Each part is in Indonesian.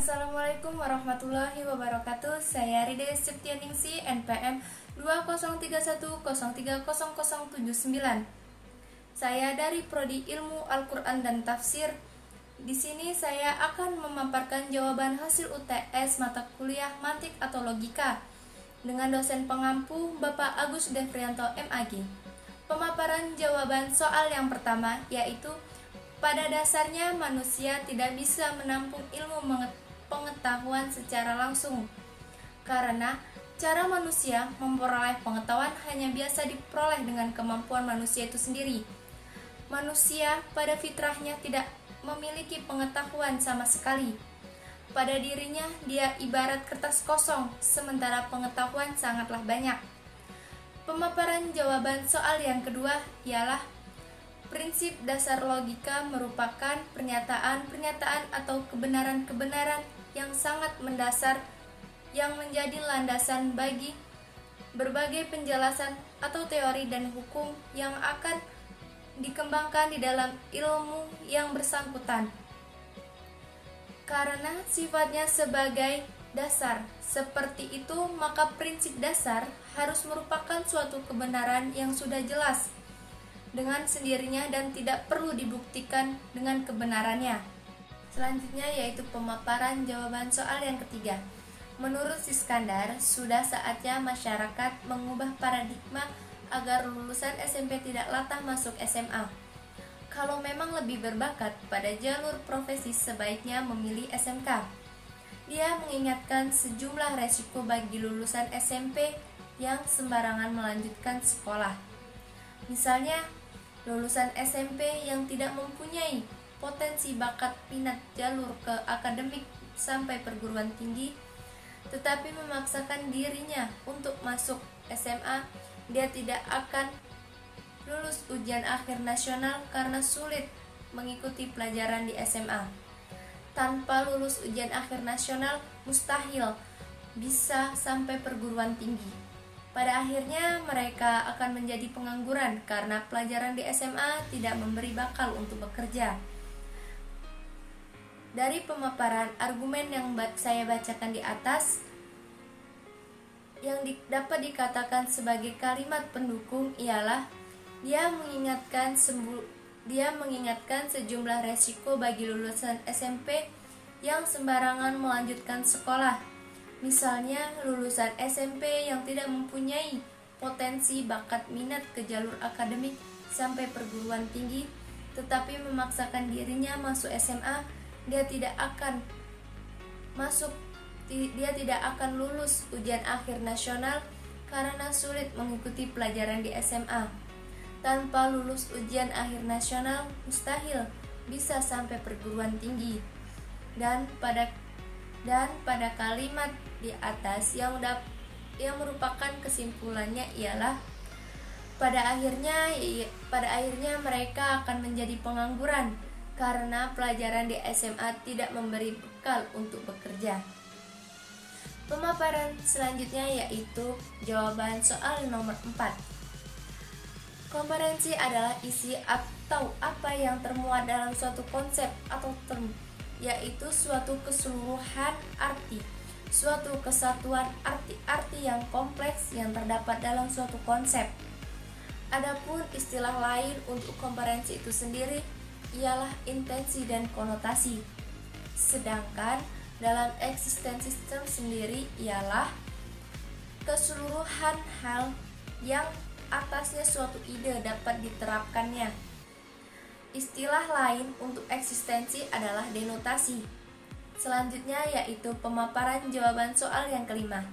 Assalamualaikum warahmatullahi wabarakatuh. Saya Ride Septianingsi, NPM 2031030079. Saya dari Prodi Ilmu Al-Quran dan Tafsir. Di sini saya akan memaparkan jawaban hasil UTS mata kuliah Mantik atau Logika dengan dosen pengampu Bapak Agus Devrianto MAG. Pemaparan jawaban soal yang pertama yaitu pada dasarnya manusia tidak bisa menampung ilmu pengetahuan secara langsung, karena cara manusia memperoleh pengetahuan hanya biasa diperoleh dengan kemampuan manusia itu sendiri. Manusia pada fitrahnya tidak memiliki pengetahuan sama sekali. Pada dirinya dia ibarat kertas kosong, sementara pengetahuan sangatlah banyak. Pemaparan jawaban soal yang kedua ialah prinsip dasar logika merupakan pernyataan-pernyataan atau kebenaran-kebenaran yang sangat mendasar yang menjadi landasan bagi berbagai penjelasan atau teori dan hukum yang akan dikembangkan di dalam ilmu yang bersangkutan. Karena sifatnya sebagai dasar seperti itu, maka prinsip dasar harus merupakan suatu kebenaran yang sudah jelas dengan sendirinya dan tidak perlu dibuktikan dengan kebenarannya. Selanjutnya yaitu pemaparan jawaban soal yang ketiga. Menurut Iskandar, sudah saatnya masyarakat mengubah paradigma agar lulusan SMP tidak latah masuk SMA. Kalau memang lebih berbakat pada jalur profesi, sebaiknya memilih SMK. Dia mengingatkan sejumlah resiko bagi lulusan SMP yang sembarangan melanjutkan sekolah. Misalnya, lulusan SMP yang tidak mempunyai potensi bakat minat jalur ke akademik sampai perguruan tinggi, tetapi memaksakan dirinya untuk masuk SMA, dia tidak akan lulus ujian akhir nasional karena sulit mengikuti pelajaran di SMA. Tanpa lulus ujian akhir nasional, mustahil bisa sampai perguruan tinggi. Pada akhirnya mereka akan menjadi pengangguran karena pelajaran di SMA tidak memberi bakal untuk bekerja. Dari pemaparan argumen yang saya bacakan di atas, yang dapat dikatakan sebagai kalimat pendukung ialah dia mengingatkan sejumlah resiko bagi lulusan SMP yang sembarangan melanjutkan sekolah. Misalnya, lulusan SMP yang tidak mempunyai potensi bakat minat ke jalur akademik sampai perguruan tinggi, tetapi memaksakan dirinya masuk SMA, dia tidak akan lulus ujian akhir nasional karena sulit mengikuti pelajaran di SMA. Tanpa lulus ujian akhir nasional, mustahil bisa sampai perguruan tinggi. Dan pada kalimat di atas yang merupakan kesimpulannya ialah pada akhirnya mereka akan menjadi pengangguran karena pelajaran di SMA tidak memberi bekal untuk bekerja. Pemaparan selanjutnya yaitu jawaban soal nomor 4. Kompetensi adalah isi atau apa yang termuat dalam suatu konsep atau term, yaitu suatu keseluruhan arti, suatu kesatuan arti-arti yang kompleks yang terdapat dalam suatu konsep. Adapun istilah lain untuk kompetensi itu sendiri ialah intensi dan konotasi. Sedangkan dalam eksistensi term sendiri ialah keseluruhan hal yang atasnya suatu ide dapat diterapkannya. Istilah lain untuk eksistensi adalah denotasi. Selanjutnya yaitu pemaparan jawaban soal yang kelima.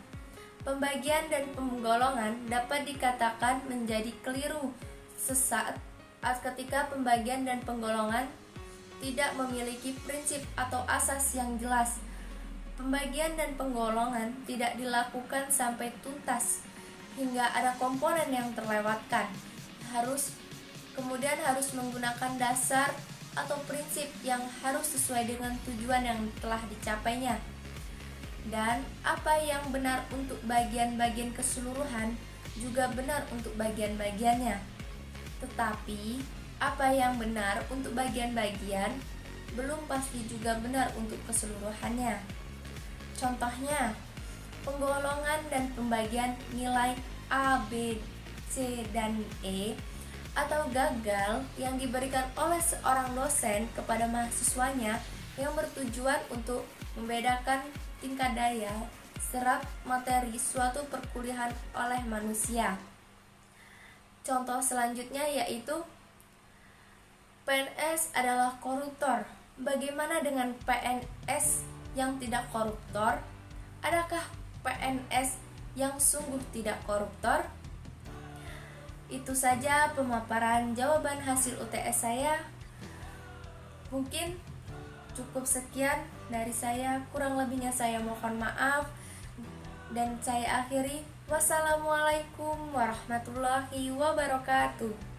Pembagian dan penggolongan dapat dikatakan menjadi keliru sesaat ketika pembagian dan penggolongan tidak memiliki prinsip atau asas yang jelas. Pembagian dan penggolongan tidak dilakukan sampai tuntas hingga ada komponen yang terlewatkan. Kemudian harus menggunakan dasar atau prinsip yang harus sesuai dengan tujuan yang telah dicapainya. Dan apa yang benar untuk bagian-bagian keseluruhan juga benar untuk bagian-bagiannya. Tetapi apa yang benar untuk bagian-bagian belum pasti juga benar untuk keseluruhannya. Contohnya, penggolongan dan pembagian nilai A, B, C, dan E atau gagal yang diberikan oleh seorang dosen kepada mahasiswanya yang bertujuan untuk membedakan tingkat daya serap materi suatu perkuliahan oleh manusia. Contoh selanjutnya yaitu PNS adalah koruptor. Bagaimana dengan PNS yang tidak koruptor? Adakah PNS yang sungguh tidak koruptor? Itu saja pemaparan jawaban hasil UTS saya. Mungkin cukup sekian dari saya, kurang lebihnya saya mohon maaf. Dan saya akhiri, wassalamualaikum warahmatullahi wabarakatuh.